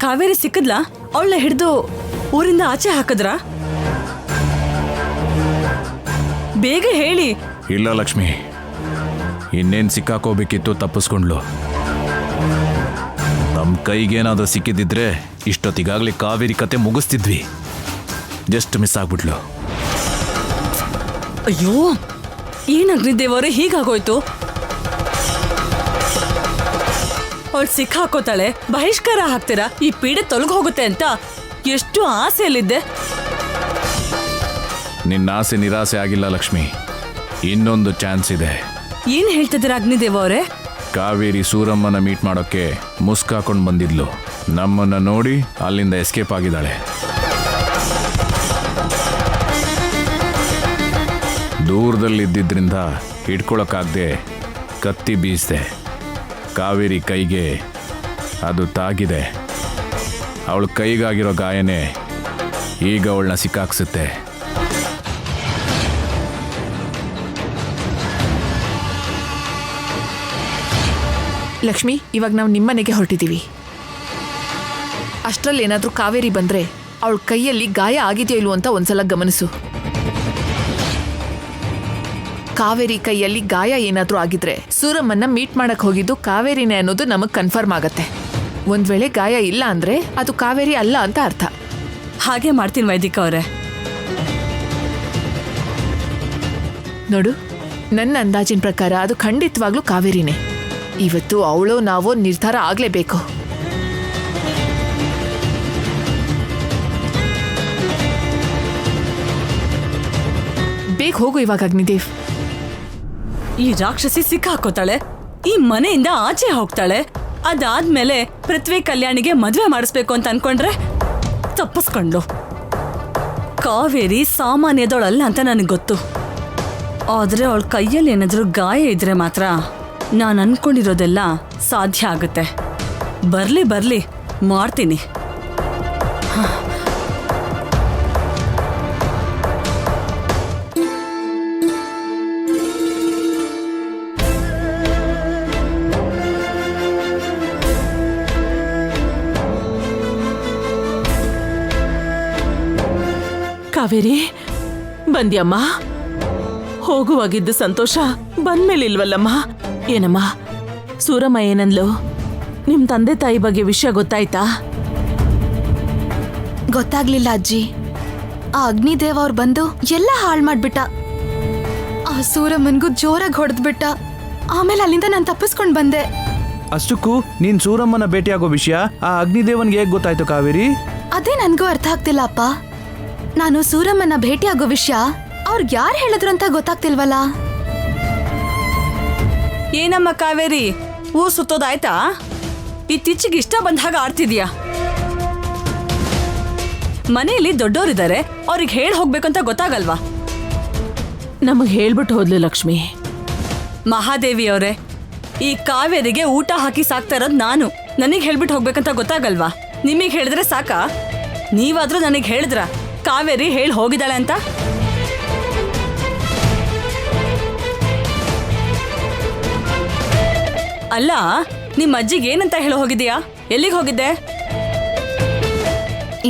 ಕಾವೇರಿ ಸಿಕ್ಕದ್ಲಾ? ಅವಳನ್ನ ಹಿಡಿದು ಊರಿಂದ ಆಚೆ ಹಾಕಿದ್ರಾ? ಬೇಗ ಹೇಳಿ. ಇಲ್ಲ ಲಕ್ಷ್ಮಿ, ಇನ್ನೇನು ಸಿಕ್ಕಾಕೋಬೇಕಿತ್ತು ತಪ್ಪಿಸ್ಕೊಂಡ್ಲು. ನಮ್ಮ ಕೈಗೇನಾದ್ರೂ ಸಿಕ್ಕಿದ್ದಿದ್ರೆ ಇಷ್ಟೊತ್ತಿಗಾಗಲೇ ಕಾವೇರಿ ಕತೆ ಮುಗಿಸ್ತಿದ್ವಿ. Just miss ಆಗ್ಬಿಟ್ಲು. ಅಯ್ಯೋ, ಏನ್ ಅಗ್ನಿದೇವರೇ ಹೀಗಾಗೋಯ್ತು? ಅವಳು ಸಿಕ್ಕಾಕೋತಾಳೆ, ಬಹಿಷ್ಕಾರ ಹಾಕ್ತೀರಾ, ಈ ಪೀಡೆ ತೊಲಗ ಹೋಗುತ್ತೆ ಅಂತ ಎಷ್ಟು ಆಸೆಯಲ್ಲಿದ್ದೆ. ನಿನ್ನ ಆಸೆ ನಿರಾಸೆ ಆಗಿಲ್ಲ ಲಕ್ಷ್ಮಿ, ಇನ್ನೊಂದು ಚಾನ್ಸ್ ಇದೆ. ಏನ್ ಹೇಳ್ತಿದ್ದೀರಾ ಅಗ್ನಿದೇವ ಅವರೇ? ಕಾವೇರಿ ಸೂರಮ್ಮನ ಮೀಟ್ ಮಾಡೋಕ್ಕೆ ಮುಸ್ಕಾಕೊಂಡು ಬಂದಿದ್ಲು. ನಮ್ಮನ್ನ ನೋಡಿ ಅಲ್ಲಿಂದ ಎಸ್ಕೇಪ್ ಆಗಿದ್ದಾಳೆ. ದೂರದಲ್ಲಿದ್ದಿದ್ರಿಂದ ಹಿಡ್ಕೊಳಕ್ಕಾಗದೆ ಕತ್ತಿ ಬೀಸ್ದೆ. ಕಾವೇರಿ ಕೈಗೆ ಅದು ತಾಗಿದೆ. ಅವಳ ಕೈಗಾಗಿರೋ ಗಾಯನೇ ಈಗ ಅವಳನ್ನ ಸಿಕ್ಕಾಕ್ಸುತ್ತೆ. ಲಕ್ಷ್ಮಿ, ಇವಾಗ ನಾವು ನಿಮ್ಮನೆಗೆ ಹೊರಟಿದ್ದೀವಿ. ಅಷ್ಟರಲ್ಲಿ ಏನಾದರೂ ಕಾವೇರಿ ಬಂದ್ರೆ ಅವಳ ಕೈಯಲ್ಲಿ ಗಾಯ ಆಗಿದೆಯೋ ಇಲ್ವೋ ಅಂತ ಒಂದ್ಸಲ ಗಮನಿಸು. ಕಾವೇರಿ ಕೈಯಲ್ಲಿ ಗಾಯ ಏನಾದರೂ ಆಗಿದ್ರೆ ಸೂರಮ್ಮನ್ನ ಮೀಟ್ ಮಾಡಕ್ ಹೋಗಿದ್ದು ಕಾವೇರಿನೇ ಅನ್ನೋದು ನಮಗ್ ಕನ್ಫರ್ಮ್ ಆಗತ್ತೆ. ಒಂದ್ ವೇಳೆ ಗಾಯ ಇಲ್ಲ ಅಂದ್ರೆ ಅದು ಕಾವೇರಿ ಅಲ್ಲ ಅಂತ ಅರ್ಥ. ಹಾಗೆ ಮಾಡ್ತೀನಿ ವೈದಿಕ ಅವರೇ. ನೋಡು, ನನ್ನ ಅಂದಾಜಿನ ಪ್ರಕಾರ ಅದು ಖಂಡಿತವಾಗ್ಲೂ ಕಾವೇರಿನೇ. ಇವತ್ತು ಅವಳೋ ನಾವೋ ನಿರ್ಧಾರ ಆಗ್ಲೇಬೇಕು. ಬೇಗ ಹೋಗು ಇವಾಗ ಅಗ್ನಿದೇವ್. ಈ ರಾಕ್ಷಸಿ ಸಿಕ್ಕಾಕೋತಾಳೆ, ಈ ಮನೆಯಿಂದ ಆಚೆ ಹೋಗ್ತಾಳೆ. ಅದಾದ್ಮೇಲೆ ಪೃಥ್ವಿ ಕಲ್ಯಾಣಿಗೆ ಮದ್ವೆ ಮಾಡಿಸ್ಬೇಕು ಅಂತ ಅನ್ಕೊಂಡ್ರೆ ತಪ್ಪಿಸ್ಕೊಂಡ್ಲು. ಕಾವೇರಿ ಸಾಮಾನ್ಯದವಳಲ್ಲ ಅಂತ ನನಗೆ ಗೊತ್ತು. ಆದ್ರೆ ಅವಳ ಕೈಯಲ್ಲಿ ಏನಾದ್ರೂ ಗಾಯ ಇದ್ರೆ ಮಾತ್ರ ನಾನು ಅನ್ಕೊಂಡಿರೋದೆಲ್ಲ ಸಾಧ್ಯ ಆಗುತ್ತೆ. ಬರ್ಲಿ ಮಾಡ್ತೀನಿ. ಕಾವೇರಿ, ಬಂದ್ಯಮ್ಮ? ಹೋಗುವಾಗಿದ್ದು ಸಂತೋಷ ಬಂದ್ಮೇಲಿಲ್ವಲ್ಲಮ್ಮ? ಏನಮ್ಮ, ಸೂರಮ್ಮ ಏನಂದ್ಲು? ನಿಮ್ ತಂದೆ ತಾಯಿ ಬಗ್ಗೆ ವಿಷಯ ಗೊತ್ತಾಯ್ತಾ? ಗೊತ್ತಾಗ್ಲಿಲ್ಲ ಅಜ್ಜಿ. ಆ ಅಗ್ನಿದೇವ ಅವ್ರು ಬಂದು ಎಲ್ಲ ಹಾಳು ಮಾಡ್ಬಿಟ್ಟ. ಆ ಸೂರಮ್ಮನ್ಗೂ ಜೋರಾಗಿ ಹೊಡೆದ್ಬಿಟ್ಟ. ಆಮೇಲೆ ಅಲ್ಲಿಂದ ನಾನು ತಪ್ಪಿಸ್ಕೊಂಡ್ ಬಂದೆ. ಅಷ್ಟಕ್ಕೂ ನೀನ್ ಸೂರಮ್ಮನ ಭೇಟಿಯಾಗೋ ವಿಷಯ ಆ ಅಗ್ನಿದೇವನ್ಗೆ ಹೇಗ್ ಗೊತ್ತಾಯ್ತು ಕಾವೇರಿ? ಅದೇ ನನ್ಗೂ ಅರ್ಥ ಆಗ್ತಿಲ್ಲ ಅಪ್ಪ. ನಾನು ಸೂರಮ್ಮನ ಭೇಟಿಯಾಗೋ ವಿಷಯ ಅವ್ರಿಗೆ ಯಾರು ಹೇಳಿದ್ರು ಅಂತ ಗೊತ್ತಾಗ್ತಿಲ್ವಲ್ಲ. ಏನಮ್ಮ ಕಾವೇರಿ, ಊರ್ ಸುತ್ತೋದಾಯ್ತಾ? ಇತ್ತೀಚೆಗೆ ಇಷ್ಟ ಬಂದ ಹಾಗೆ ಆಡ್ತಿದ್ಯಾ? ಮನೆಯಲ್ಲಿ ದೊಡ್ಡೋರಿದ್ದಾರೆ, ಅವ್ರಿಗೆ ಹೇಳಿ ಹೋಗ್ಬೇಕಂತ ಗೊತ್ತಾಗಲ್ವಾ? ನಮಗ್ ಹೇಳ್ಬಿಟ್ಟು ಹೋದ್ಲು ಲಕ್ಷ್ಮಿ. ಮಹಾದೇವಿ ಅವರೇ, ಈ ಕಾವೇರಿಗೆ ಊಟ ಹಾಕಿ ಸಾಕ್ತಾ ಇರೋದು ನಾನು. ನನಗೆ ಹೇಳ್ಬಿಟ್ಟು ಹೋಗ್ಬೇಕಂತ ಗೊತ್ತಾಗಲ್ವಾ? ನಿಮಗೆ ಹೇಳಿದ್ರೆ ಸಾಕಾ? ನೀವಾದ್ರೂ ನನಗೆ ಹೇಳಿದ್ರ ಕಾವೇರಿ ಹೇಳಿ ಹೋಗಿದ್ದಾಳೆ ಅಂತ? ಅಲ್ಲ, ನಿಮ್ಮ ಅಜ್ಜಿಗೆ ಏನಂತ ಹೇಳಿ ಹೋಗಿದ್ಯಾ? ಎಲ್ಲಿಗೆ ಹೋಗಿದ್ದೆ?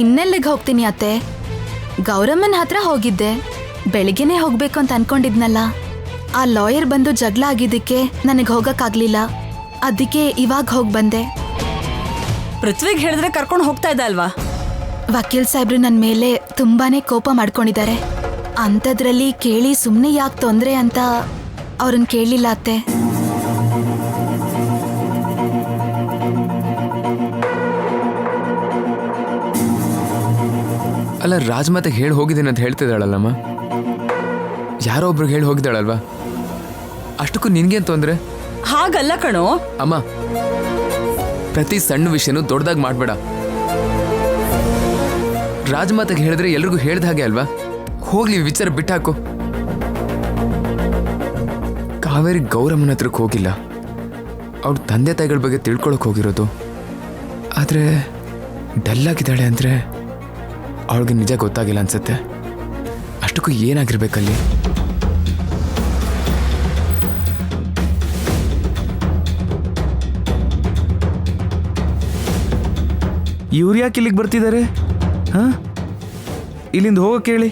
ಇನ್ನೆಲ್ಲಿಗೆ ಹೋಗ್ತೀನಿ ಅತ್ತೆ? ಗೌರಮ್ಮನ ಹತ್ರ ಹೋಗಿದ್ದೆ. ಬೆಳಿಗ್ಗೆನೆ ಹೋಗ್ಬೇಕು ಅಂತ ಅನ್ಕೊಂಡಿದ್ನಲ್ಲ. ಆ ಲಾಯರ್ ಬಂದು ಜಗಳ ಆಗಿದ್ದಕ್ಕೆ ನನಗೆ ಹೋಗಕ್ಕಾಗ್ಲಿಲ್ಲ. ಅದಕ್ಕೆ ಇವಾಗ ಹೋಗಿ ಬಂದೆ. ಪೃಥ್ವಿಗೆ ಹೇಳಿದ್ರೆ ಕರ್ಕೊಂಡು ಹೋಗ್ತಾ ಇದ್ದ ಅಲ್ವಾ? ವಕೀಲ್ ಸಾಹೇಬ್ರು ನನ್ನ ಮೇಲೆ ತುಂಬಾನೇ ಕೋಪ ಮಾಡ್ಕೊಂಡಿದ್ದಾರೆ. ಅಂಥದ್ರಲ್ಲಿ ಕೇಳಿ ಸುಮ್ಮನೆ ಯಾಕೆ ತೊಂದರೆ ಅಂತ ಅವ್ರನ್ನ ಕೇಳಲಿಲ್ಲ ಅತ್ತೆ. ಅಲ್ಲ, ರಾಜಮಾತೆಗೆ ಹೇಳಿ ಹೋಗಿದ್ದೀನಿ ಅಂತ ಹೇಳ್ತಿದ್ದಾಳಲ್ಲಮ್ಮ. ಯಾರೋ ಒಬ್ರಿಗೆ ಹೇಳಿ ಹೋಗಿದ್ದಾಳಲ್ವಾ? ಅಷ್ಟಕ್ಕೂ ನಿನ್ಗೇನು ತೊಂದರೆ? ಹಾಗಲ್ಲ ಕಣೋ ಅಮ್ಮ, ಪ್ರತಿ ಸಣ್ಣ ವಿಷಯನೂ ದೊಡ್ಡದಾಗಿ ಮಾಡಬೇಡ. ರಾಜಮಾತೆಗೆ ಹೇಳಿದ್ರೆ ಎಲ್ರಿಗೂ ಹೇಳ್ದ ಹಾಗೆ ಅಲ್ವಾ? ಹೋಗ್ಲಿ, ವಿಚಾರ ಬಿಟ್ಟಾಕು. ಕಾವೇರಿ ಗೌರಮ್ಮನ ಹತ್ರಕ್ಕೆ ಹೋಗಿಲ್ಲ, ಅವ್ರ ತಂದೆ ತಾಯಿಗಳ ಬಗ್ಗೆ ತಿಳ್ಕೊಳಕ್ ಹೋಗಿರೋದು. ಆದರೆ ಡಲ್ಲಾಗಿದ್ದಾಳೆ ಅಂದರೆ ಅವಳಿಗೆ ನಿಜ ಗೊತ್ತಾಗಿಲ್ಲ ಅನ್ಸುತ್ತೆ. ಅಷ್ಟಕ್ಕೂ ಏನಾಗಿರ್ಬೇಕಲ್ಲಿ? ಇವ್ರು ಯಾಕೆ ಇಲ್ಲಿಗೆ ಬರ್ತಿದ್ದಾರೆ? ಹಾ, ಇಲ್ಲಿಂದ ಹೋಗಕ್ಕೆ ಹೇಳಿ.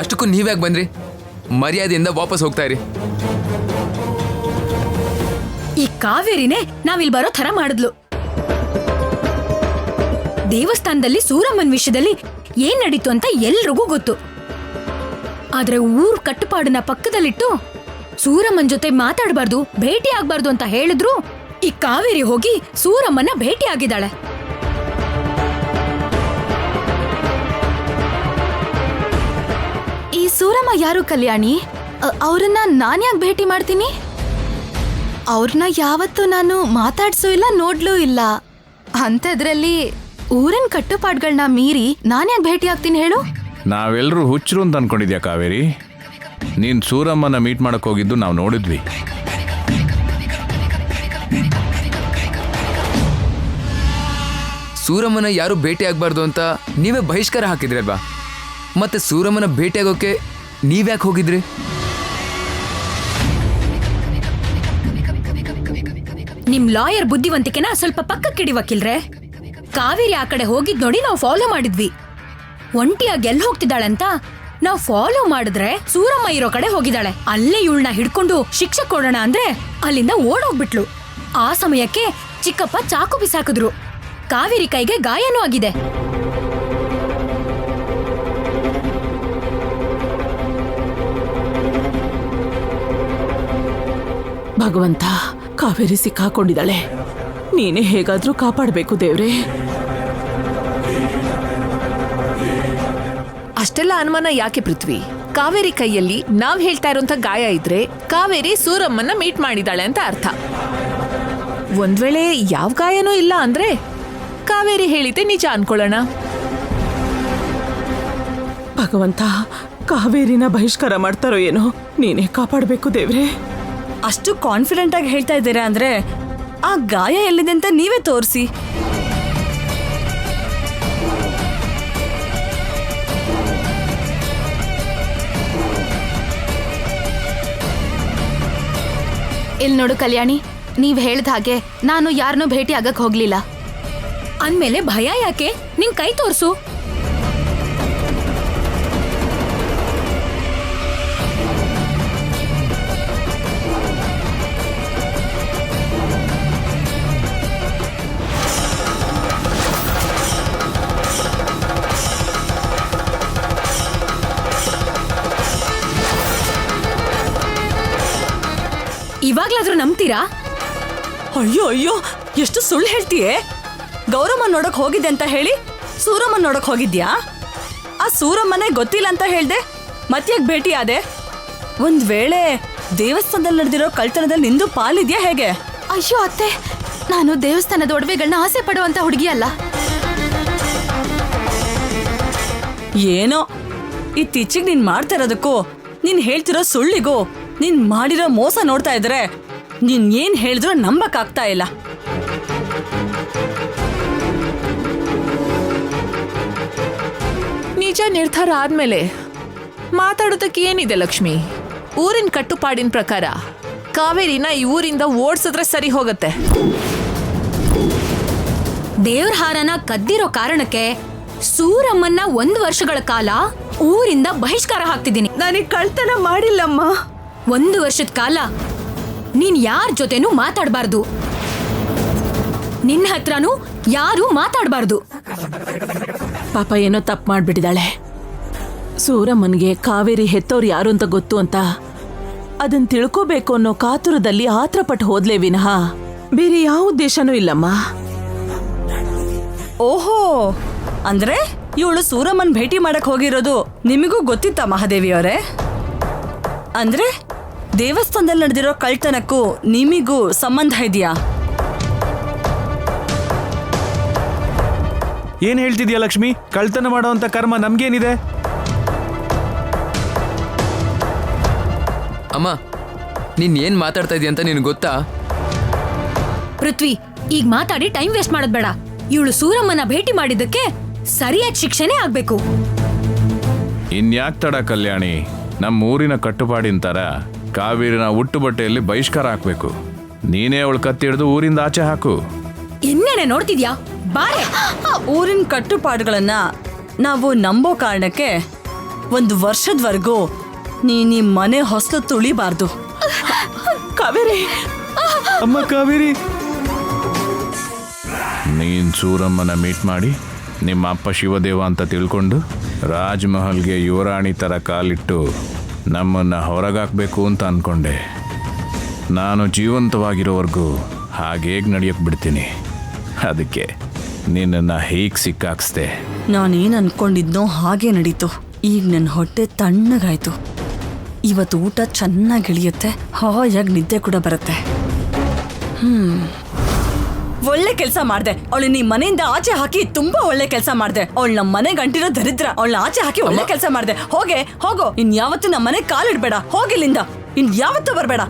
ಅಷ್ಟಕ್ಕೂ ನೀವ್ಯಾಕೆ ಬಂದ್ರಿ? ಮರ್ಯಾದೆಯಿಂದ ವಾಪಸ್ ಹೋಗ್ತಾ ಇರಿ. ಈ ಕಾವೇರಿನೇ ನಾವಿಲ್ ಬರೋ ಥರ ಮಾಡಿದ್ಲು. ದೇವಸ್ಥಾನದಲ್ಲಿ ಸೂರಮ್ಮನ್ ವಿಷಯದಲ್ಲಿ ಏನ್ ನಡೀತು ಅಂತ ಎಲ್ರಿಗೂ ಗೊತ್ತು. ಆದ್ರೆ ಊರ್ ಕಟ್ಟುಪಾಡನ್ನ ಪಕ್ಕದಲ್ಲಿಟ್ಟು ಸೂರಮ್ಮನ್ ಜೊತೆ ಮಾತಾಡಬಾರ್ದು, ಭೇಟಿ ಆಗ್ಬಾರ್ದು ಅಂತ ಹೇಳಿದ್ರು ಈ ಕಾವೇರಿ ಹೋಗಿ ಸೂರಮ್ಮನ್ನ ಭೇಟಿ ಆಗಿದ್ದಾಳೆ. ಈ ಸೂರಮ್ಮ ಯಾರು ಕಲ್ಯಾಣಿ? ಅವ್ರನ್ನ ನಾನ್ಯಾಕೆ ಭೇಟಿ ಮಾಡ್ತೀನಿ? ಅವ್ರನ್ನ ಯಾವತ್ತೂ ನಾನು ಮಾತಾಡ್ಸೂ ಇಲ್ಲ, ನೋಡ್ಲೂ ಇಲ್ಲ. ಅಂಥದ್ರಲ್ಲಿ ಊರಿನ ಕಟ್ಟುಪಾಡುಗಳನ್ನ ಮೀರಿ ನಾನ್ಯಾಕೆ ಭೇಟಿ ಆಗ್ತೀನಿ ಹೇಳು? ನಾವೆಲ್ಲರೂ ಹುಚ್ಚರು ಅಂತ ಅನ್ಕೊಂಡಿದ್ಯಾ ಕಾವೇರಿ? ನೀನು ಸೂರಮ್ಮನ ಮೀಟ್ ಮಾಡಕ್ ಹೋಗಿದ್ದು ನಾವು ನೋಡಿದ್ವಿ. ಸೂರಮ್ಮನ ಯಾರು ಭೇಟಿ ಆಗ್ಬಾರ್ದು ಅಂತ ನೀವೇ ಬಹಿಷ್ಕಾರ ಹಾಕಿದ್ರಲ್ವಾ? ಮತ್ತೆ ಸೂರಮ್ಮನ ಭೇಟಿ ಆಗೋಕೆ ನೀವ್ಯಾಕೆ ಹೋಗಿದ್ರಿ? ನಿಮ್ ಲಾಯರ್ ಬುದ್ಧಿವಂತಿಕೆನ ಸ್ವಲ್ಪ ಪಕ್ಕಕ್ಕಿಡಿ ವಕೀಲ್ರೆ. ಕಾವೇರಿ ಆ ಕಡೆ ಹೋಗಿದ್ ನೋಡಿ ನಾವು ಫಾಲೋ ಮಾಡಿದ್ವಿ. ಒಂಟಿಯಾಗಿ ಎಲ್ಲಿ ಹೋಗ್ತಿದ್ದಾಳಂತ ನಾವು ಫಾಲೋ ಮಾಡಿದ್ರೆ ಸೂರಮ್ಮ ಇರೋ ಕಡೆ ಹೋಗಿದ್ದಾಳೆ. ಅಲ್ಲೇ ಇವಳನ್ನ ಹಿಡ್ಕೊಂಡು ಶಿಕ್ಷೆ ಕೊಡೋಣ ಅಂದ್ರೆ ಅಲ್ಲಿಂದ ಓಡೋಗ್ಬಿಟ್ಲು. ಆ ಸಮಯಕ್ಕೆ ಚಿಕ್ಕಪ್ಪ ಚಾಕು ಬಿಸಾಕಿದ್ರು. ಕಾವೇರಿ ಕೈಗೆ ಗಾಯನೂ ಆಗಿದೆ. ಭಗವಂತ, ಕಾವೇರಿ ಸಿಕ್ಕಾಕೊಂಡಿದ್ದಾಳೆ. ನೀನೇ ಹೇಗಾದ್ರೂ ಕಾಪಾಡಬೇಕು ದೇವ್ರೆ. ಅಷ್ಟೆಲ್ಲ ಅನುಮಾನ ಯಾಕೆ ಪೃಥ್ವಿ? ಕಾವೇರಿ ಕೈಯಲ್ಲಿ ನಾವ್ ಹೇಳ್ತಾ ಇರೋಂಥ ಗಾಯ ಇದ್ರೆ ಕಾವೇರಿ ಸೂರಮ್ಮನ್ನ ಮೀಟ್ ಮಾಡಿದಾಳೆ ಅಂತ ಅರ್ಥ. ಒಂದ್ ವೇಳೆ ಯಾವ ಗಾಯನೂ ಇಲ್ಲ ಅಂದ್ರೆ ಕಾವೇರಿ ಹೇಳಿದ್ದೆ ನಿಜ ಅನ್ಕೊಳ್ಳೋಣ. ಭಗವಂತ, ಕಾವೇರಿನ ಬಹಿಷ್ಕಾರ ಮಾಡ್ತಾರೋ ಏನೋ, ನೀನೇ ಕಾಪಾಡಬೇಕು ದೇವ್ರೆ. ಅಷ್ಟು ಕಾನ್ಫಿಡೆಂಟ್ ಆಗಿ ಹೇಳ್ತಾ ಇದ್ದೀರಾ ಅಂದ್ರೆ ಆ ಗಾಯ ಎಲ್ಲಿದೆ ಅಂತ ನೀವೇ ತೋರಿಸಿ. ಇಲ್ಲಿ ನೋಡು ಕಲ್ಯಾಣಿ, ನೀವ್ ಹೇಳ್ದ ಹಾಗೆ ನಾನು ಯಾರನ್ನೂ ಭೇಟಿ ಆಗಕ್ ಹೋಗ್ಲಿಲ್ಲ. ಅಂದ್ಮೇಲೆ ಭಯ ಯಾಕೆ? ನಿನ್ ಕೈ ತೋರ್ಸು. ಇವಾಗ್ಲಾದ್ರೂ ನಂಬ್ತೀರಾ? ಅಯ್ಯೋ ಅಯ್ಯೋ, ಎಷ್ಟು ಸುಳ್ಳು ಹೇಳ್ತೀಯೇ. ಗೌರಮ್ಮ ನೋಡಕ್ ಹೋಗಿದ್ದೆ ಅಂತ ಹೇಳಿ ಸೂರಮ್ಮ ನೋಡಕ್ ಹೋಗಿದ್ಯಾ? ಆ ಸೂರಮ್ಮನೇ ಗೊತ್ತಿಲ್ಲ ಅಂತ ಹೇಳ್ದೆ, ಮತ್ಯಾಕ್ ಭೇಟಿ ಆದೆ? ಒಂದ್ ವೇಳೆ ದೇವಸ್ಥಾನದಲ್ಲಿ ನಡೆದಿರೋ ಕಳ್ತನದಲ್ಲಿ ನಿಂದು ಪಾಲಿದ್ಯಾ ಹೇಗೆ? ಅಯ್ಯೋ ಅತ್ತೆ, ನಾನು ದೇವಸ್ಥಾನದ ಒಡವೆಗಳನ್ನ ಆಸೆ ಪಡುವಂತ ಹುಡುಗಿ ಅಲ್ಲ. ಏನೋ ಇತ್ತೀಚೆಗೆ ನೀನ್ ಮಾಡ್ತಾ ಇರೋದಕ್ಕೂ ನೀನ್ ಹೇಳ್ತಿರೋ ಸುಳ್ಳಿಗೂ ನೀನ್ ಮಾಡಿರೋ ಮೋಸ ನೋಡ್ತಾ ಇದ್ರೆ ನೀನ್ ಏನ್ ಹೇಳಿದ್ರು ನಂಬಕ್ ಆಗ್ತಾ ಇಲ್ಲ. ನಿಜ ನಿರ್ಧಾರ ಆದ್ಮೇಲೆ ಮಾತಾಡೋದಕ್ಕೆ ಏನಿದೆ ಲಕ್ಷ್ಮಿ? ಊರಿನ ಕಟ್ಟುಪಾಡಿನ ಪ್ರಕಾರ ಕಾವೇರಿನ ಈ ಊರಿಂದ ಓಡಿಸಿದ್ರೆ ಸರಿ ಹೋಗತ್ತೆ. ದೇವ್ರ ಹಾರನ ಕದ್ದಿರೋ ಕಾರಣಕ್ಕೆ ಸೂರಮ್ಮನ್ನ 1 ವರ್ಷಗಳ ಕಾಲ ಊರಿಂದ ಬಹಿಷ್ಕಾರ ಹಾಕ್ತಿದ್ದೀನಿ. ನನಗೆ ಕಳ್ತನ ಮಾಡಿಲ್ಲಮ್ಮ. 1 ವರ್ಷದ ಕಾಲ ನೀನ್ ಯಾರ ಜೊತೆನೂ ಮಾತಾಡಬಾರ್ದು. ನಿನ್ನ ಹತ್ರನೂ ಯಾರು ಮಾತಾಡಬಾರ್ದು. ಪಾಪ ಏನೋ ತಪ್ಪು ಮಾಡ್ಬಿಟ್ಟಿದ್ದಾಳೆ. ಸೂರಮ್ಮನ್ಗೆ ಕಾವೇರಿ ಹೆತ್ತವ್ರು ಯಾರು ಅಂತ ಗೊತ್ತು ಅಂತ ಅದನ್ನ ತಿಳ್ಕೋಬೇಕು ಅನ್ನೋ ಕಾತುರದಲ್ಲಿ ಆತ್ರಪಟ್ಟು ಹೋದ್ಲೇ ವಿನಃ ಬೇರೆ ಯಾವ ಉದ್ದೇಶನೂ ಇಲ್ಲಮ್ಮ. ಓಹೋ, ಅಂದ್ರೆ ಇವಳು ಸೂರಮ್ಮನ್ ಭೇಟಿ ಮಾಡಕ್ ಹೋಗಿರೋದು ನಿಮಗೂ ಗೊತ್ತಿತ್ತಾ ಮಹಾದೇವಿ ಅವರೇ? ಅಂದ್ರೆ ದೇವಸ್ಥಾನದಲ್ಲಿ ನಡೆದಿರೋ ಕಳ್ತನಕ್ಕೂ ನಿಮಿಗೂ ಸಂಬಂಧ ಇದೆಯಾ? ಏನ್ ಹೇಳ್ತಿದ್ಯಾ ಲಕ್ಷ್ಮಿ? ಕಳ್ತನ ಮಾಡೋಂಥ ಕರ್ಮ ನಮ್ಗೇನಿದೆ? ಅಮ್ಮ, ನೀನ್ ಏನ್ ಮಾತಾಡ್ತಾ ಇದೀಯ ಅಂತ ನಿನಗೆ ಗೊತ್ತಾ? ಪೃಥ್ವಿ, ಈಗ ಮಾತಾಡಿ ಟೈಮ್ ವೇಸ್ಟ್ ಮಾಡೋದ್ ಬೇಡ. ಇವಳು ಸೂರಮ್ಮನ ಭೇಟಿ ಮಾಡಿದ್ದಕ್ಕೆ ಸರಿಯಾದ ಶಿಕ್ಷೆನೇ ಆಗ್ಬೇಕು. ಇನ್ಯಾಕ್ ತಡ ಕಲ್ಯಾಣಿ? ನಮ್ಮ ಊರಿನ ಕಟ್ಟುಪಾಡಿನ ಥರ ಕಾವೇರಿನ ಹುಟ್ಟು ಬಟ್ಟೆಯಲ್ಲಿ ಬಹಿಷ್ಕಾರ ಹಾಕ್ಬೇಕು. ನೀನೇ ಅವಳು ಕತ್ತಿ ಹಿಡಿದು ಊರಿಂದ ಆಚೆ ಹಾಕು. ಇನ್ನೇನೆ ನೋಡ್ತಿದ್ಯಾ? ಬಾರೆ. ಊರಿನ ಕಟ್ಟುಪಾಡುಗಳನ್ನ ನಾವು ನಂಬೋ ಕಾರಣಕ್ಕೆ 1 ವರ್ಷದವರೆಗೂ ನೀ ಮನೆ ಹೊಸಲು ತುಳಿಬಾರ್ದು. ಕಾವೇರಿ, ಅಮ್ಮ ಕಾವೇರಿ. ನೀನ್ ಸೂರಮ್ಮನ ಮೀಟ್ ಮಾಡಿ ನಿಮ್ಮ ಅಪ್ಪ ಶಿವದೇವ ಅಂತ ತಿಳ್ಕೊಂಡು ರಾಜ್ಮಹಲ್ಗೆ ಯುವರಾಣಿ ಥರ ಕಾಲಿಟ್ಟು ನಮ್ಮನ್ನು ಹೊರಗಾಕಬೇಕು ಅಂತ ಅಂದ್ಕೊಂಡೆ. ನಾನು ಜೀವಂತವಾಗಿರೋವರೆಗೂ ಹಾಗೇಗೆ ನಡೆಯೋಕೆ ಬಿಡ್ತೀನಿ. ಅದಕ್ಕೆ ನಿನ್ನನ್ನು ಹೇಗೆ ಸಿಕ್ಕಾಕ್ಸ್ದೆ? ನಾನೇನು ಅನ್ಕೊಂಡಿದ್ನೋ ಹಾಗೆ ನಡೀತು. ಈಗ ನನ್ನ ಹೊಟ್ಟೆ ತಣ್ಣಗಾಯ್ತು. ಇವತ್ತು ಊಟ ಚೆನ್ನಾಗಿ ಇಳಿಯುತ್ತೆ, ಹಾಯಾಗಿ ನಿದ್ದೆ ಕೂಡ ಬರುತ್ತೆ. ಒಳ್ಳೆ ಕೆಲಸ ಮಾಡ್ದೆ. ಅವಳು ನೀ ಮನೆಯಿಂದ ಆಚೆ ಹಾಕಿ ತುಂಬಾ ಒಳ್ಳೆ ಕೆಲಸ ಮಾಡ್ದೆ. ಅವಳು ನಮ್ಮ ಮನೆ ಗಂಟಿರೋ ದರಿದ್ರ. ಅವಳನ್ನ ಆಚೆ ಹಾಕಿ ಒಳ್ಳೆ ಕೆಲಸ ಮಾಡ್ದೆ. ಹೋಗೋ, ಇನ್ಯಾವತ್ತು ನಮ್ಮ ಮನೆ ಕಾಲಿಡ್ಬೇಡ. ಹೋಗಿಲ್ಲಿಂದ, ಇನ್ಯಾವತ್ತೂ ಬರಬೇಡ.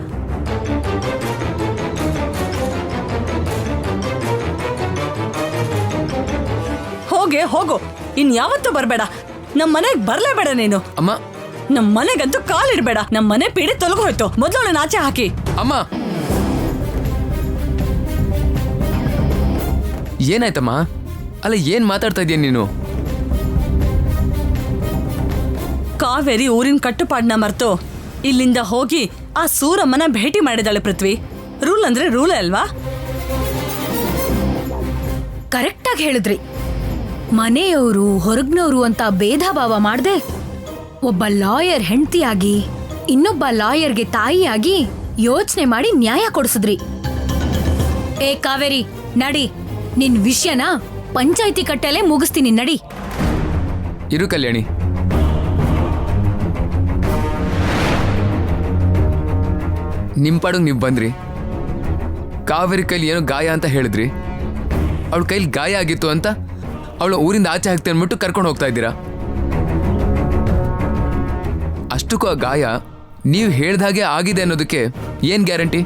ಹೋಗು, ಇನ್ಯಾವತ್ತೂ ಬರಬೇಡ. ನಮ್ಮ ಮನೆಗೆ ಬರ್ಲೇಬೇಡ ನೀನು. ಅಮ್ಮ, ನಮ್ಮ ಮನೆಗಂತೂ ಕಾಲಿಡ್ಬೇಡ. ನಮ್ಮ ಮನೆ ಪೀಡೆ ತೊಲಗೋಯ್ತು. ಮೊದಲು ಅವಳನ್ನ ಆಚೆ ಹಾಕಿ. ಅಮ್ಮ, ಏನಾಯ್ತಮ್ಮ? ಅಲ್ಲ, ಏನ್ ಮಾತಾಡ್ತಾ ಇದೀಯ ನೀನು? ಕಾವೇರಿ ಊರಿನ ಕಟ್ಟುಪಾಡನ್ನ ಮರ್ತು ಇಲ್ಲಿಂದ ಹೋಗಿ ಆ ಸೂರಮ್ಮನ ಭೇಟಿ ಮಾಡಿದಾಳೆ ಪೃಥ್ವಿ. ರೂಲ್ ಅಂದ್ರೆ ರೂಲೇ ಅಲ್ವಾ? ಕರೆಕ್ಟಾಗಿ ಹೇಳಿದ್ರಿ. ಮನೆಯವರು ಹೊರಗ್ನವರು ಅಂತ ಭೇದ ಭಾವ ಮಾಡ್ದೆ ಒಬ್ಬ ಲಾಯರ್ ಹೆಂಡತಿಯಾಗಿ ಇನ್ನೊಬ್ಬ ಲಾಯರ್ಗೆ ತಾಯಿಯಾಗಿ ಯೋಚನೆ ಮಾಡಿ ನ್ಯಾಯ ಕೊಡಿಸಿದ್ರಿ. ಏ ಕಾವೇರಿ, ನಡಿ. ನಿನ್ ವಿಷಯನ ಪಂಚಾಯಿತಿ ಕಟ್ಟೆಲೆ ಮುಗಿಸ್ತೀನಿ, ನಡಿ. ಇರು ಕಲ್ಯಾಣಿ, ನಿಮ್ ಪಾಡಿಗೆ ನೀವು ಬಂದ್ರಿ. ಕಾವೇರಿ ಕೈಲಿ ಏನೋ ಗಾಯ ಅಂತ ಹೇಳಿದ್ರಿ. ಅವಳ ಕೈಲಿ ಗಾಯ ಆಗಿತ್ತು ಅಂತ ಅವಳ ಊರಿಂದ ಆಚೆ ಹಾಕ್ತೆ ಅಂದ್ಬಿಟ್ಟು ಕರ್ಕೊಂಡು ಹೋಗ್ತಾ ಇದ್ದೀರಾ. ಅಷ್ಟಕ್ಕೂ ಆ ಗಾಯ ನೀವು ಹೇಳ್ದಾಗೆ ಆಗಿದೆ ಅನ್ನೋದಕ್ಕೆ ಏನ್ ಗ್ಯಾರಂಟಿ?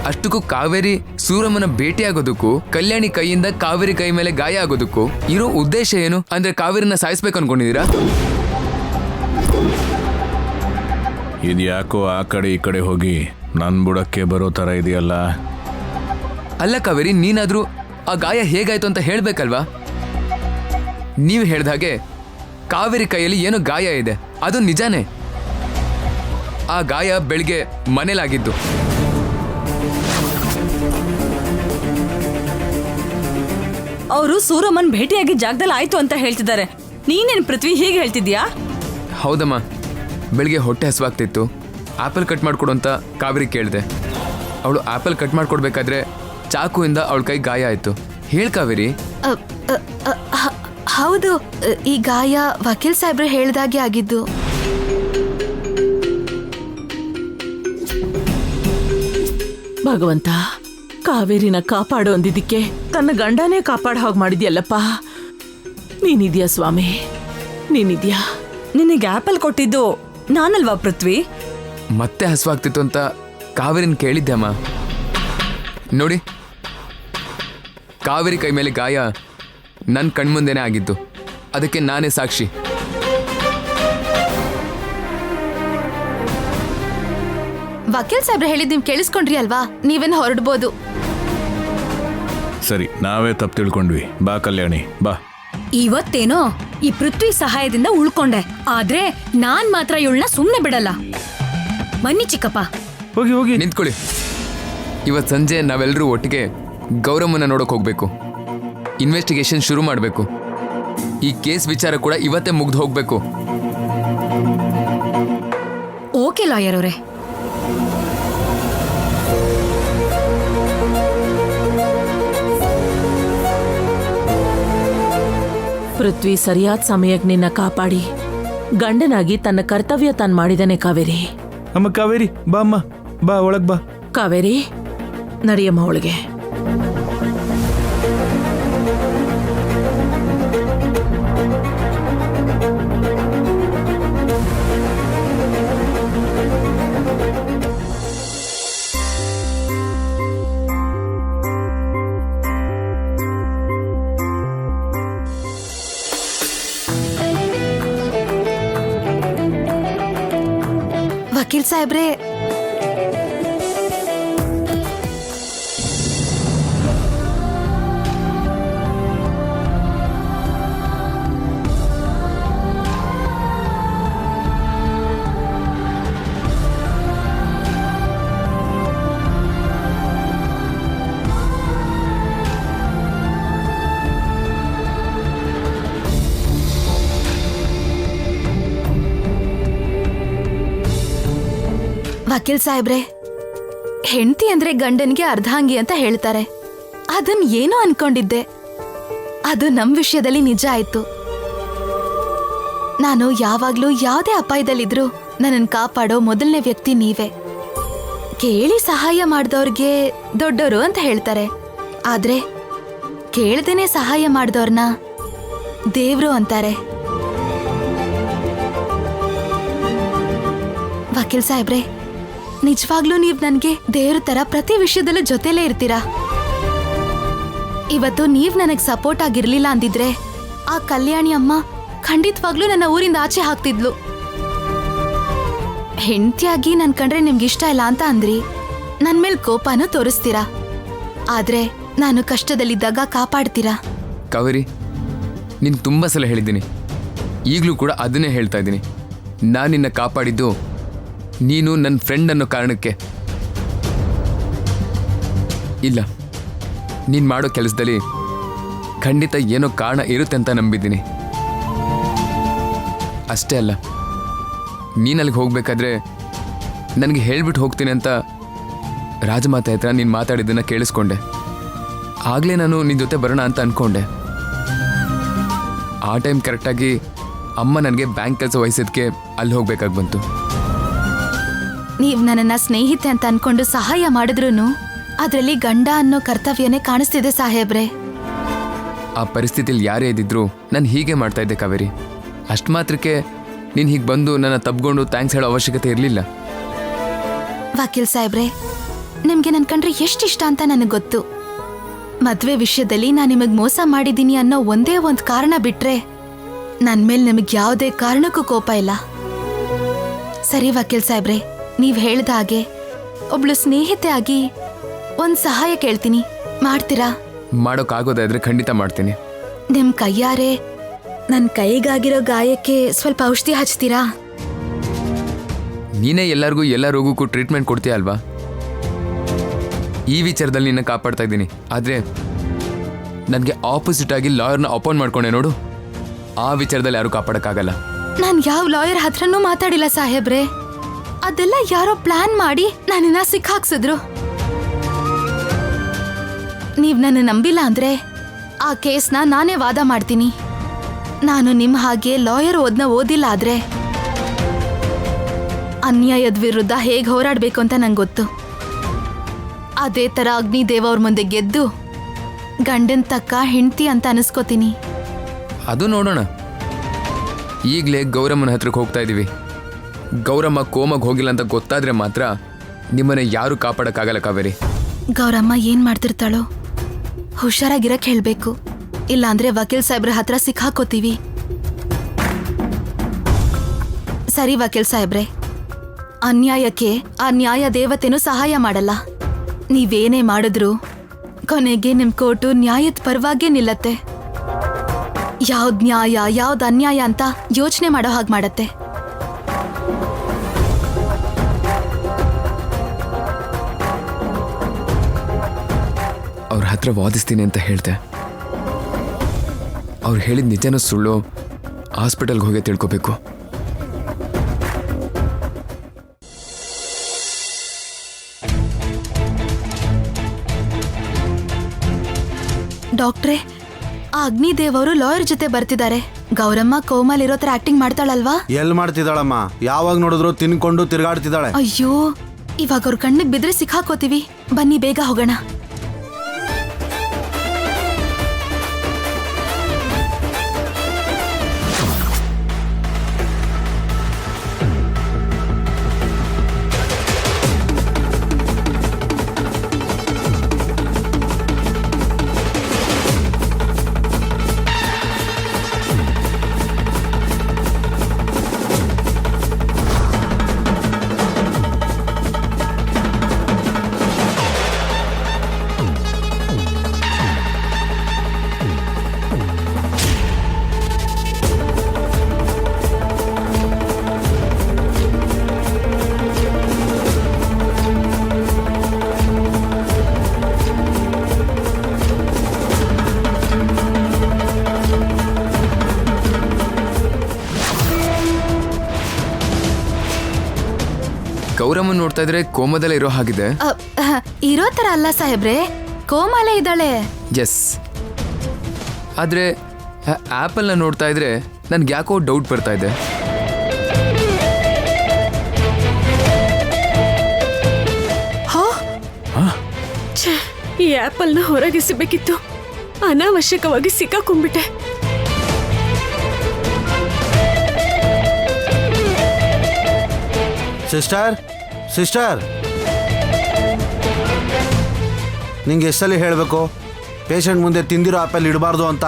ಅಷ್ಟಕ್ಕೂ ಕಾವೇರಿ ಸೂರಮ್ಮನ ಭೇಟಿಯಾಗೋದಕ್ಕೂ ಕಲ್ಯಾಣಿ ಕೈಯಿಂದ ಕಾವೇರಿ ಕೈ ಮೇಲೆ ಗಾಯ ಆಗೋದಕ್ಕೂ ಇರೋ ಉದ್ದೇಶ ಏನು? ಅಂದ್ರೆ ಕಾವೇರಿನ ಸಾಯಿಸ್ಬೇಕು ಅನ್ಕೊಂಡಿದ್ದೀರಾ? ಇದ್ಯಾಕೋ ಆ ಕಡೆ ಈ ಕಡೆ ಹೋಗಿ ನನ್ ಬುಡಕ್ಕೆ ಬರೋ ತರ ಇದೆಯಲ್ಲ. ಅಲ್ಲ ಕಾವೇರಿ, ನೀನಾದ್ರೂ ಆ ಗಾಯ ಹೇಗಾಯ್ತು ಅಂತ ಹೇಳ್ಬೇಕಲ್ವಾ? ನೀವು ಹೇಳ್ದಾಗೆ ಕಾವೇರಿ ಕೈಯಲ್ಲಿ ಏನೋ ಗಾಯ ಇದೆ, ಅದು ನಿಜಾನೇ. ಆ ಗಾಯ ಬೆಳಿಗ್ಗೆ ಮನೇಲಾಗಿದ್ದು. ಅವರು ಸೂರಮ್ಮನ್ ಭೇಟಿಯಾಗಿ ಜಾಗದಲ್ಲಿ ಆಯ್ತು ಅಂತ ಹೇಳ್ತಿದ್ದಾರೆ. ನೀನೇನ್ ಪೃಥ್ವಿ ಹೀಗೆ ಹೇಳ್ತಿದ್ಯಾ? ಹೌದಮ್ಮ, ಬೆಳಿಗ್ಗೆ ಹೊಟ್ಟೆ ಹಸುವಾಗ್ತಿತ್ತು. ಆಪಲ್ ಕಟ್ ಮಾಡ್ಕೊಡು ಅಂತ ಕಾವೇರಿ ಕೇಳಿದೆ. ಅವಳು ಆಪಲ್ ಕಟ್ ಮಾಡ್ಕೊಡ್ಬೇಕಾದ್ರೆ ಚಾಕುವಿಂದ ಅವಳ ಕೈ ಗಾಯ ಆಯ್ತು. ಹೇಳ್ ಕಾವೇರಿ. ಹೌದು, ಈ ಗಾಯ ವಕೀಲ್ ಸಾಹೇಬ್ರು ಹೇಳ್ದಾಗೆ ಆಗಿದ್ದು. ಭಗವಂತ, ಕಾವೇರಿನ ಕಾಪಾಡು ಅಂದಿದ್ದಕ್ಕೆ ತನ್ನ ಗಂಡನೇ ಕಾಪಾಡ ಹಾಗೆ ಮಾಡಿದ್ಯಲ್ಲಪ್ಪ. ನೀನಿದ್ಯಾ ಸ್ವಾಮಿ, ನೀನಿದ್ಯಾ. ನಿನಗೆ ಆಪಲ್ ಕೊಟ್ಟಿದ್ದು ನಾನಲ್ವಾ ಪೃಥ್ವಿ? ಮತ್ತೆ ಹಸುವಾಗ್ತಿತ್ತು ಅಂತ ಕಾವೇರಿನ ಕೇಳಿದ್ದೆ ಅಮ್ಮ. ನೋಡಿ, ಕಾವೇರಿ ಕೈ ಮೇಲೆ ಗಾಯ ನನ್ನ ಕಣ್ಮುಂದೆನೇ ಆಗಿದ್ದು. ಅದಕ್ಕೆ ನಾನೇ ಸಾಕ್ಷಿ. ವಕೀಲ್ ಸಾಹೇಬ್ರು ಹೇಳಿದ್ ನೀವ್ ಕೇಳಿಸ್ಕೊಂಡ್ರಿ ಅಲ್ವಾ? ನೀವೇನು ಹೊರಡ್ಬೋದು. ಸರಿ, ನಾವೇ ತಪ್ಪು ತಿಳ್ಕೊಂಡ್ವಿ. ಬಾ ಕಲ್ಯಾಣಿ, ಬಾ. ಇವತ್ತೇನೋ ಈ ಪೃಥ್ವಿ ಸಹಾಯದಿಂದ ಉಳ್ಕೊಂಡೆ, ಆದ್ರೆ ನಾನ್ ಮಾತ್ರ ಇವಳನ್ನ ಸುಮ್ನೆ ಬಿಡಲ್ಲ. ಬನ್ನಿ ಚಿಕ್ಕಪ್ಪ. ಹೋಗಿ ನಿಂತ್ಕೊಳ್ಳಿ. ಇವತ್ತು ಸಂಜೆ ನಾವೆಲ್ಲರೂ ಒಟ್ಟಿಗೆ ಗೌರಮ್ಮನ ನೋಡೋಕೆ ಹೋಗ್ಬೇಕು. ಇನ್ವೆಸ್ಟಿಗೇಷನ್ ಶುರು ಮಾಡಬೇಕು. ಈ ಕೇಸ್ ವಿಚಾರ ಕೂಡ ಇವತ್ತೇ ಮುಗ್ದು ಹೋಗ್ಬೇಕು. ಓಕೆ ಲಾಯರ್ ಅವರೇ. ಪೃಥ್ವಿ ಸರಿಯಾದ ಸಮಯಕ್ಕೆ ನಿನ್ನ ಕಾಪಾಡಿ ಗಂಡನಾಗಿ ತನ್ನ ಕರ್ತವ್ಯ ತಾನು ಮಾಡಿದಾನೆ. ಕಾವೇರಿ, ಅಮ್ಮ ಕಾವೇರಿ, ಬಾ ಅಮ್ಮ, ಬಾ ಒಳಗ್ ಬಾ. ಕಾವೇರಿ, ನಡಿಯಮ್ಮ ಒಳಗೆ. ವಕೀಲ್ ಸಾಹೇಬ್ರೆ, ವಕೀಲ್ ಸಾಹೇಬ್ರೆ, ಹೆಂಡತಿ ಅಂದ್ರೆ ಗಂಡನ್ಗೆ ಅರ್ಧಾಂಗಿ ಅಂತ ಹೇಳ್ತಾರೆ. ಅದನ್ ಏನೋ ಅನ್ಕೊಂಡಿದ್ದೆ, ಅದು ನಮ್ ವಿಷಯದಲ್ಲಿ ನಿಜ ಆಯ್ತು. ನಾನು ಯಾವಾಗ್ಲೂ ಯಾವ್ದೇ ಅಪಾಯದಲ್ಲಿದ್ರು ನನ್ನನ್ ಕಾಪಾಡೋ ಮೊದಲನೇ ವ್ಯಕ್ತಿ ನೀವೇ. ಕೇಳಿ ಸಹಾಯ ಮಾಡ್ದವ್ರಿಗೆ ದೊಡ್ಡೋರು ಅಂತ ಹೇಳ್ತಾರೆ, ಆದ್ರೆ ಕೇಳ್ದೇನೆ ಸಹಾಯ ಮಾಡ್ದವ್ರನ್ನ ದೇವ್ರು ಅಂತಾರೆ. ವಕೀಲ್ ಸಾಹೇಬ್ರೆ, ನಿಜವಾಗ್ಲೂ ನೀವ್ ನನ್ಗೆ ದೇವ್ರ ತರ ಪ್ರತಿ ವಿಷಯದಲ್ಲೂ ಜೊತೆಲೇ ಇರ್ತೀರಾ. ಇವತ್ತು ನೀವ್ ನನಗ್ ಸಪೋರ್ಟ್ ಆಗಿರ್ಲಿಲ್ಲ ಅಂದಿದ್ರೆ ಆ ಕಲ್ಯಾಣಿ ಅಮ್ಮ ಖಂಡಿತವಾಗ್ಲೂ ನನ್ನ ಊರಿಂದ ಆಚೆ ಹಾಕ್ತಿದ್ಲು. ಹೆಂಡತಿಯಾಗಿ ನನ್ ಕಂಡ್ರೆ ನಿಮ್ಗೆ ಇಷ್ಟ ಇಲ್ಲ ಅಂತ ಅಂದ್ರಿ, ನನ್ ಮೇಲ್ ಕೋಪನೂ ತೋರಿಸ್ತೀರಾ, ಆದ್ರೆ ನಾನು ಕಷ್ಟದಲ್ಲಿದ್ದಾಗ ಕಾಪಾಡ್ತೀರಾ. ಕಾವೇರಿ, ನೀನು ತುಂಬ ಸಲ ಹೇಳಿದ್ದೀನಿ, ಈಗಲೂ ಕೂಡ ಅದನ್ನೇ ಹೇಳ್ತಾ ಇದ್ದೀನಿ. ನಾನು ನಿನ್ನ ಕಾಪಾಡಿದ್ದು ನೀನು ನನ್ನ ಫ್ರೆಂಡ್ ಅನ್ನೋ ಕಾರಣಕ್ಕೆ ಇಲ್ಲ. ನೀನು ಮಾಡೋ ಕೆಲಸದಲ್ಲಿ ಖಂಡಿತ ಏನೋ ಕಾರಣ ಇರುತ್ತೆ ಅಂತ ನಂಬಿದ್ದೀನಿ. ಅಷ್ಟೇ ಅಲ್ಲ, ನೀನು ಅಲ್ಲಿಗೆ ಹೋಗ್ಬೇಕಾದ್ರೆ ನನಗೆ ಹೇಳ್ಬಿಟ್ಟು ಹೋಗ್ತೀನಿ ಅಂತ ರಾಜಮಾತೆ ಹತ್ರ ನೀನು ಮಾತಾಡಿದ್ದನ್ನು ಕೇಳಿಸ್ಕೊಂಡೆ. ಆಗಲೇ ನಾನು ನಿನ್ನ ಜೊತೆ ಬರೋಣ ಅಂತ ಅಂದ್ಕೊಂಡೆ. ಆ ಟೈಮ್ ಕರೆಕ್ಟಾಗಿ ಅಮ್ಮ ನನಗೆ ಬ್ಯಾಂಕ್ ಕೆಲಸ ವಹಿಸೋದಕ್ಕೆ ಅಲ್ಲಿ ಹೋಗ್ಬೇಕಾಗಿ ಬಂತು. ನೀವ್ ನನ್ನನ್ನ ಸ್ನೇಹಿತೆ ಅಂತ ಅನ್ಕೊಂಡು ಸಹಾಯ ಮಾಡಿದ್ರೂನು ಅದ್ರಲ್ಲಿ ಗಂಡ ಅನ್ನೋ ಕರ್ತವ್ಯನೇ ಕಾಣಿಸ್ತಿದೆ ಸಾಹೇಬ್ರೆ. ಆ ಪರಿಸ್ಥಿತಿಯಲ್ಲಿ ಯಾರೇ ಇದ್ದಿದ್ರು ನಾನು ಹೀಗೆ ಮಾಡ್ತಾ ಇದ್ದೆ ಕಾವೇರಿ. ಅಷ್ಟು ಮಾತ್ರಕ್ಕೆ ನೀನು ಹೀಗೆ ಬಂದು ನನ್ನ ತಬ್ಕೊಂಡು ಥ್ಯಾಂಕ್ಸ್ ಹೇಳೋ ಅವಶ್ಯಕತೆ ಇರಲಿಲ್ಲ. ವಕೀಲ್ ಸಾಹೇಬ್ರೆ, ನಿಮ್ಗೆ ನನ್ ಕಂಡ್ರೆ ಎಷ್ಟಿಷ್ಟ ಅಂತ ನನಗೆ ಗೊತ್ತು. ಮದ್ವೆ ವಿಷಯದಲ್ಲಿ ನಾನು ನಿಮಗ್ ಮೋಸ ಮಾಡಿದ್ದೀನಿ ಅನ್ನೋ ಒಂದೇ ಒಂದು ಕಾರಣ ಬಿಟ್ರೆ ನನ್ ಮೇಲೆ ನಿಮಗ್ ಯಾವುದೇ ಕಾರಣಕ್ಕೂ ಕೋಪ ಇಲ್ಲ. ಸರಿ ವಕೀಲ್ ಸಾಹೇಬ್ರೆ, ನೀವ್ ಹೇಳ್ದ ಹಾಗೆ ಒಬ್ಳು ಸ್ನೇಹಿತೆ ಆಗಿ ಒಂದ್ ಸಹಾಯ ಕೇಳ್ತೀನಿ, ಮಾಡ್ತೀರಾ? ಮಾಡೋಕ್ಕಾಗೋದಾದ್ರೆ ಖಂಡಿತ ಮಾಡ್ತೀನಿ. ನಿಮ್ ಕೈಯಾರೆ ನನ್ ಕೈಗಾಗಿರೋ ಗಾಯಕ್ಕೆ ಸ್ವಲ್ಪ ಔಷಧಿ ಹಚ್ತೀರಾ? ನೀನೇ ಎಲ್ಲರಿಗೂ ಎಲ್ಲ ರೋಗಕ್ಕೂ ಟ್ರೀಟ್ಮೆಂಟ್ ಕೊಡ್ತೀಯ ಅಲ್ವಾ? ಈ ವಿಚಾರದಲ್ಲಿ ನಿನ್ನ ಕಾಪಾಡ್ತಾ ಇದ್ದೀನಿ. ಆದರೆ ನನಗೆ ಆಪೋಸಿಟ್ ಆಗಿ ಲಾಯರ್ನ ಅಪಾಯಿಂಟ್ ಮಾಡ್ಕೊಂಡೆ ನೋಡು, ಆ ವಿಚಾರದಲ್ಲಿ ಯಾರು ಕಾಪಾಡಕ್ಕಾಗಲ್ಲ. ನಾನ್ ಯಾವ ಲಾಯರ್ ಹತ್ರನೂ ಮಾತಾಡಿಲ್ಲ ಸಾಹೇಬ್ರೆ. ಅದೆಲ್ಲ ಯಾರೋ ಪ್ಲಾನ್ ಮಾಡಿ ನನ್ನನ್ನ ಸಿಕ್ಕಾಕ್ಸಿದ್ರು. ನೀವ್ ನನ್ನ ನಂಬಿಲ್ಲ ಅಂದ್ರೆ ಆ ಕೇಸ್ನ ನಾನೇ ವಾದ ಮಾಡ್ತೀನಿ. ನಾನು ನಿಮ್ ಹಾಗೆ ಲಾಯರ್ ಓದಿಲ್ಲ, ಆದ್ರೆ ಅನ್ಯಾಯದ ವಿರುದ್ಧ ಹೇಗೆ ಹೋರಾಡ್ಬೇಕು ಅಂತ ನಂಗೆ ಗೊತ್ತು. ಅದೇ ತರ ಅಗ್ನಿದೇವ ಅವ್ರ ಮುಂದೆ ಗೆದ್ದು ಗಂಡನ್ ತಕ್ಕ ಹೆಂಡ್ತಿ ಅಂತ ಅನಿಸ್ಕೋತೀನಿ. ಅದು ನೋಡೋಣ. ಈಗಲೇ ಗೌರಮ್ಮನ ಹತ್ರಕ್ಕೆ ಹೋಗ್ತಾ ಇದ್ದೀವಿ. ಗೌರಮ್ಮ ಕೋಮಾಗ ಹೋಗಿಲ್ಲ ಅಂತ ಗೊತ್ತಾದ್ರೆ ಮಾತ್ರ ನಿಮ್ಮನ್ನ ಯಾರು ಕಾಪಾಡಕ್ಕಾಗಲ್ಲ ಕಾವೇರಿ. ಗೌರಮ್ಮ ಏನ್ ಮಾಡ್ತಿರ್ತಾಳೋ ಹುಷಾರಾಗಿರಕ್ ಹೇಳ್ಬೇಕು, ಇಲ್ಲಾಂದ್ರೆ ವಕೀಲ್ ಸಾಹೇಬ್ರ ಹತ್ರ ಸಿಕ್ಕಾಕೋತೀವಿ. ಸರಿ ವಕೀಲ್ ಸಾಹೇಬ್ರೆ, ಅನ್ಯಾಯಕ್ಕೆ ಆ ನ್ಯಾಯ ದೇವತೆನೂ ಸಹಾಯ ಮಾಡಲ್ಲ. ನೀವೇನೇ ಮಾಡಿದ್ರು ಕೊನೆಗೆ ನಿಮ್ ಕೋರ್ಟು ನ್ಯಾಯದ ಪರವಾಗೇ ನಿಲ್ಲತ್ತೆ. ಯಾವ್ದ್ ನ್ಯಾಯ ಯಾವ್ದ್ ಅನ್ಯಾಯ ಅಂತ ಯೋಚನೆ ಮಾಡೋ ಹಾಗೆ ಮಾಡತ್ತೆ. ಅವ್ರ ಹತ್ರ ವಾದಿಸ್ತೀನಿ ಅಂತ ಹೇಳ್ದೆ. ಅವ್ರು ಹೇಳಿದ ನಿಜನೋ ಸುಳ್ಳು ಹಾಸ್ಪಿಟಲ್ಗೆ ಹೋಗಿ ತಿಳ್ಕೊಬೇಕು. ಡಾಕ್ಟ್ರೇ, ಆ ಅಗ್ನಿದೇವ್ ಅವರು ಲಾಯರ್ ಜೊತೆ ಬರ್ತಿದ್ದಾರೆ. ಗೌರಮ್ಮ ಕೋಮಲ್ ಇರೋ ತರ ಆಕ್ಟಿಂಗ್ ಮಾಡ್ತಾಳಲ್ವಾ? ಎಲ್ ಮಾಡ್ತಿದ್ದಾಳಮ್ಮ? ಯಾವಾಗ ನೋಡಿದ್ರು ತಿನ್ಕೊಂಡು ತಿರ್ಗಾಡ್ತಿದ್ದಾಳೆ. ಅಯ್ಯೋ, ಇವಾಗ ಅವ್ರ ಕಣ್ಣಿಗೆ ಬಿದ್ರೆ ಸಿಕ್ಕಾಕೋತೀವಿ. ಬನ್ನಿ ಬೇಗ ಹೋಗೋಣ. ಗೌರಮ್ಮ ನೋಡ್ತಾ ಇದ್ರೆ ಕೋಮದಲ್ಲೇ ಇರೋ ಹಾಗಿದೆ. ಇರೋ ತರ ಅಲ್ಲ ಸಾಹೇಬ್ರೆ, ಕೋಮಾಲೆ ಇದ್ದಾಳೆ. ಎಸ್, ಆದ್ರೆ ಆಪಲ್ನ ನೋಡ್ತಾ ಇದ್ರೆ ನನ್ಗೆ ಯಾಕೋ ಡೌಟ್ ಬರ್ತಾ ಇದೆ. ಈ ಆಪಲ್ನ ಹೊರಗೆಸಬೇಕಿತ್ತು, ಅನಾವಶ್ಯಕವಾಗಿ ಸಿಕ್ಕಾಕೊಂಡ್ಬಿಟ್ಟೆ. ಸಿಸ್ಟರ್ ಸಿಸ್ಟರ್, ನಿಂಗೆ ಎಷ್ಟಲ್ಲಿ ಹೇಳಬೇಕು ಪೇಷಂಟ್ ಮುಂದೆ ತಿಂದಿರೋ ಆಪಲ್ ಇಡಬಾರ್ದು ಅಂತ?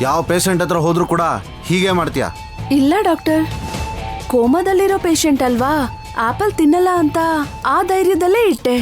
ಯಾವ ಪೇಷಂಟ್ ಹತ್ರ ಹೋದ್ರೂ ಕೂಡ ಹೀಗೆ ಮಾಡ್ತೀಯಾ? ಇಲ್ಲ ಡಾಕ್ಟರ್, ಕೋಮಾದಲ್ಲಿರೋ ಪೇಷಂಟ್ ಅಲ್ವಾ, ಆಪಲ್ ತಿನ್ನಲ್ಲ ಅಂತ ಆ ಧೈರ್ಯದಲ್ಲೇ ಇಟ್ಟೆ.